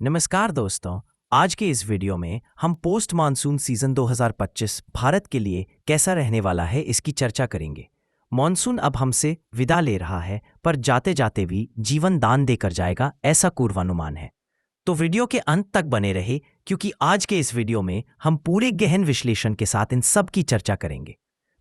नमस्कार दोस्तों। आज के इस वीडियो में हम पोस्ट मानसून सीजन 2025 भारत के लिए कैसा रहने वाला है इसकी चर्चा करेंगे। मानसून अब हमसे विदा ले रहा है, पर जाते जाते भी जीवन दान देकर जाएगा, ऐसा पूर्वानुमान है। तो वीडियो के अंत तक बने रहे, क्योंकि आज के इस वीडियो में हम पूरे गहन विश्लेषण के साथ इन सब की चर्चा करेंगे।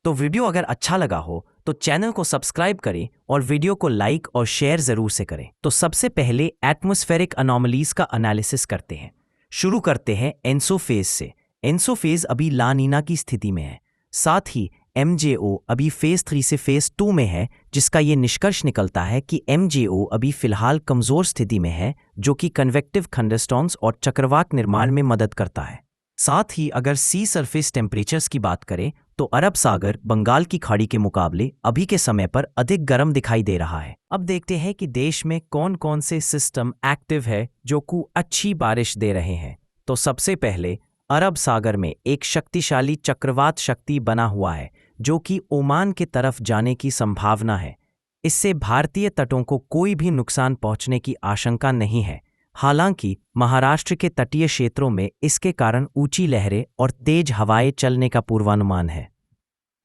तो वीडियो अगर अच्छा लगा हो तो चैनल को सब्सक्राइब करें और वीडियो को लाइक और शेयर जरूर से करें। तो सबसे पहले एटमॉस्फेरिक अनोमलीज का एनालिसिस करते हैं। शुरू करते हैं एनसो फेज से। एनसो फेज अभी ला नीना की स्थिति में है, साथ ही एमजेओ अभी फेज 3 से फेज 2 में है, जिसका ये निष्कर्ष निकलता है कि एमजेओ अभी फिलहाल कमजोर स्थिति में है, जो कि कन्वेक्टिव थंडरस्टॉर्म्स और चक्रवात निर्माण में मदद करता है। साथ ही अगर सी सरफेस टेम्परेचर्स की बात करें तो अरब सागर बंगाल की खाड़ी के मुकाबले अभी के समय पर अधिक गर्म दिखाई दे रहा है। अब देखते हैं कि देश में कौन कौन से सिस्टम एक्टिव है जो अच्छी बारिश दे रहे हैं। तो सबसे पहले अरब सागर में एक शक्तिशाली चक्रवात शक्ति बना हुआ है, जो कि ओमान की तरफ जाने की संभावना है। इससे भारतीय तटों को कोई भी नुकसान पहुंचने की आशंका नहीं है। हालांकि महाराष्ट्र के तटीय क्षेत्रों में इसके कारण ऊंची लहरें और तेज हवाएं चलने का पूर्वानुमान है।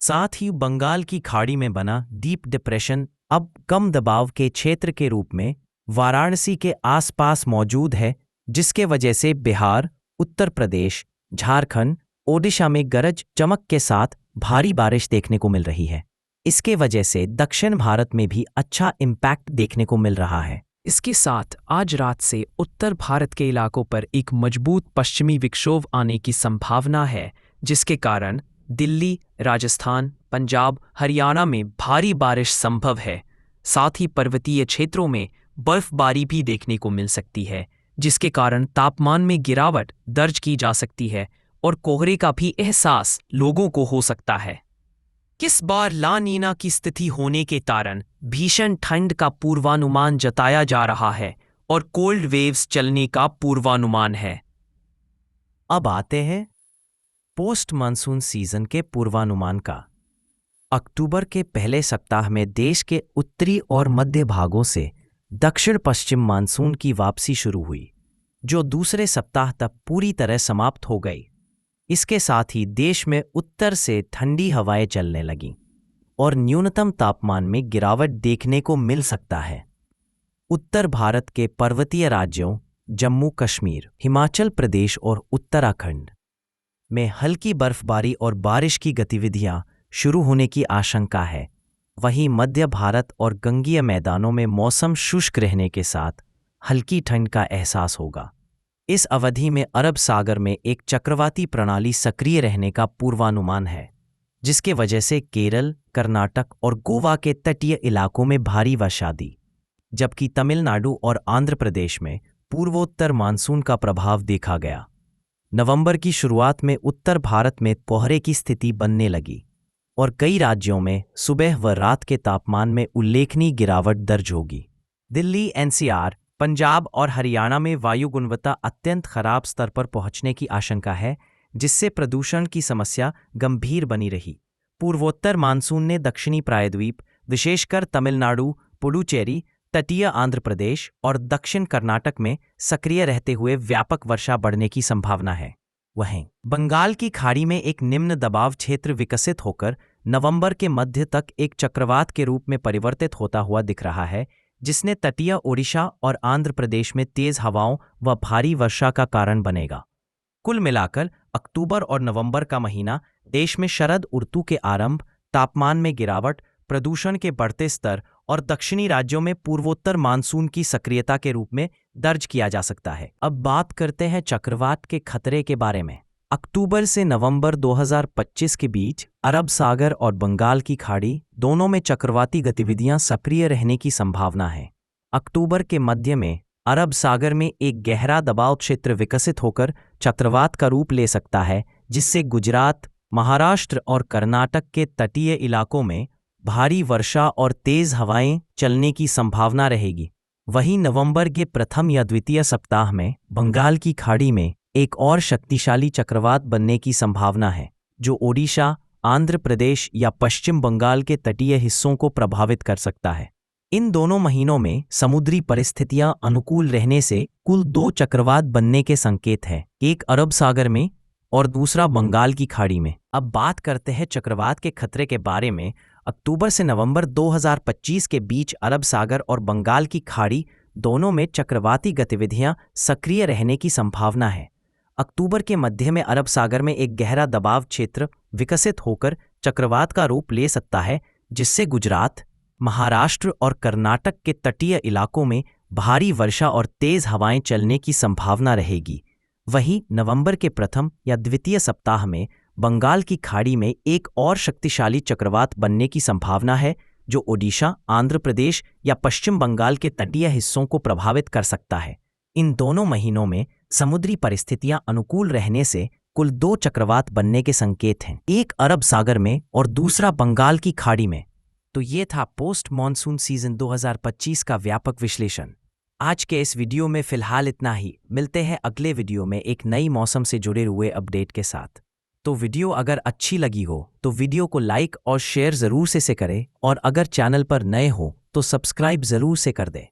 साथ ही बंगाल की खाड़ी में बना डीप डिप्रेशन अब कम दबाव के क्षेत्र के रूप में वाराणसी के आसपास मौजूद है, जिसके वजह से बिहार, उत्तर प्रदेश, झारखंड, ओडिशा में गरज चमक के साथ भारी बारिश देखने को मिल रही है। इसके वजह से दक्षिण भारत में भी अच्छा इम्पैक्ट देखने को मिल रहा है। इसके साथ आज रात से उत्तर भारत के इलाकों पर एक मजबूत पश्चिमी विक्षोभ आने की संभावना है, जिसके कारण दिल्ली, राजस्थान, पंजाब, हरियाणा में भारी बारिश संभव है। साथ ही पर्वतीय क्षेत्रों में बर्फबारी भी देखने को मिल सकती है, जिसके कारण तापमान में गिरावट दर्ज की जा सकती है और कोहरे का भी एहसास लोगों को हो सकता है। किस बार ला नीना की स्थिति होने के कारण भीषण ठंड का पूर्वानुमान जताया जा रहा है और कोल्ड वेव्स चलने का पूर्वानुमान है। अब आते हैं पोस्ट मानसून सीजन के पूर्वानुमान का। अक्टूबर के पहले सप्ताह में देश के उत्तरी और मध्य भागों से दक्षिण पश्चिम मानसून की वापसी शुरू हुई, जो दूसरे सप्ताह तक पूरी तरह समाप्त हो गई। इसके साथ ही देश में उत्तर से ठंडी हवाएं चलने लगीं और न्यूनतम तापमान में गिरावट देखने को मिल सकता है। उत्तर भारत के पर्वतीय राज्यों जम्मू कश्मीर, हिमाचल प्रदेश और उत्तराखंड में हल्की बर्फबारी और बारिश की गतिविधियां शुरू होने की आशंका है। वहीं मध्य भारत और गंगीय मैदानों में मौसम शुष्क रहने के साथ हल्की ठंड का एहसास होगा। इस अवधि में अरब सागर में एक चक्रवाती प्रणाली सक्रिय रहने का पूर्वानुमान है, जिसके वजह से केरल, कर्नाटक और गोवा के तटीय इलाकों में भारी वर्षा दी, जबकि तमिलनाडु और आंध्र प्रदेश में पूर्वोत्तर मानसून का प्रभाव देखा गया। नवंबर की शुरुआत में उत्तर भारत में कोहरे की स्थिति बनने लगी और कई राज्यों में सुबह व रात के तापमान में उल्लेखनीय गिरावट दर्ज होगी। दिल्ली, एनसीआर, पंजाब और हरियाणा में वायु गुणवत्ता अत्यंत खराब स्तर पर पहुंचने की आशंका है, जिससे प्रदूषण की समस्या गंभीर बनी रही। पूर्वोत्तर मानसून ने दक्षिणी प्रायद्वीप, विशेषकर तमिलनाडु, पुडुचेरी, तटीय आंध्र प्रदेश और दक्षिण कर्नाटक में सक्रिय रहते हुए व्यापक वर्षा बढ़ने की संभावना है। वहीं बंगाल की खाड़ी में एक निम्न दबाव क्षेत्र विकसित होकर नवंबर के मध्य तक एक चक्रवात के रूप में परिवर्तित होता हुआ दिख रहा है, जिसने तटीय ओडिशा और आंध्र प्रदेश में तेज हवाओं व भारी वर्षा का कारण बनेगा। कुल मिलाकर अक्टूबर और नवंबर का महीना देश में शरद ऋतु के आरंभ, तापमान में गिरावट, प्रदूषण के बढ़ते स्तर और दक्षिणी राज्यों में पूर्वोत्तर मानसून की सक्रियता के रूप में दर्ज किया जा सकता है। अब बात करते हैं चक्रवात के खतरे के बारे में। अक्टूबर से नवंबर 2025 के बीच अरब सागर और बंगाल की खाड़ी दोनों में चक्रवाती गतिविधियां सक्रिय रहने की संभावना है। अक्टूबर के मध्य में अरब सागर में एक गहरा दबाव क्षेत्र विकसित होकर चक्रवात का रूप ले सकता है, जिससे गुजरात, महाराष्ट्र और कर्नाटक के तटीय इलाकों में भारी वर्षा और तेज हवाएं चलने की संभावना रहेगी। वहीं नवंबर के प्रथम या द्वितीय सप्ताह में बंगाल की खाड़ी में एक और शक्तिशाली चक्रवात बनने की संभावना है, जो ओडिशा, आंध्र प्रदेश या पश्चिम बंगाल के तटीय हिस्सों को प्रभावित कर सकता है। इन दोनों महीनों में समुद्री परिस्थितियां अनुकूल रहने से कुल 2 चक्रवात बनने के संकेत हैं, एक अरब सागर में और दूसरा बंगाल की खाड़ी में। अब बात करते हैं चक्रवात के खतरे के बारे में। अक्टूबर से नवंबर 2025 के बीच अरब सागर और बंगाल की खाड़ी दोनों में चक्रवाती गतिविधियां सक्रिय रहने की संभावना है। अक्टूबर के मध्य में अरब सागर में एक गहरा दबाव क्षेत्र विकसित होकर चक्रवात का रूप ले सकता है, जिससे गुजरात, महाराष्ट्र और कर्नाटक के तटीय इलाकों में भारी वर्षा और तेज हवाएं चलने की संभावना रहेगी। वहीं नवंबर के प्रथम या द्वितीय सप्ताह में बंगाल की खाड़ी में एक और शक्तिशाली चक्रवात बनने की संभावना है, जो ओडिशा, आंध्र प्रदेश या पश्चिम बंगाल के तटीय हिस्सों को प्रभावित कर सकता है। इन दोनों महीनों में समुद्री परिस्थितियां अनुकूल रहने से कुल 2 चक्रवात बनने के संकेत हैं, एक अरब सागर में और दूसरा बंगाल की खाड़ी में। तो ये था पोस्ट मॉनसून सीजन 2025 का व्यापक विश्लेषण। आज के इस वीडियो में फिलहाल इतना ही। मिलते हैं अगले वीडियो में एक नई मौसम से जुड़े हुए अपडेट के साथ। तो वीडियो अगर अच्छी लगी हो तो वीडियो को लाइक और शेयर ज़रूर से करें, और अगर चैनल पर नए हो तो सब्सक्राइब ज़रूर से कर दें।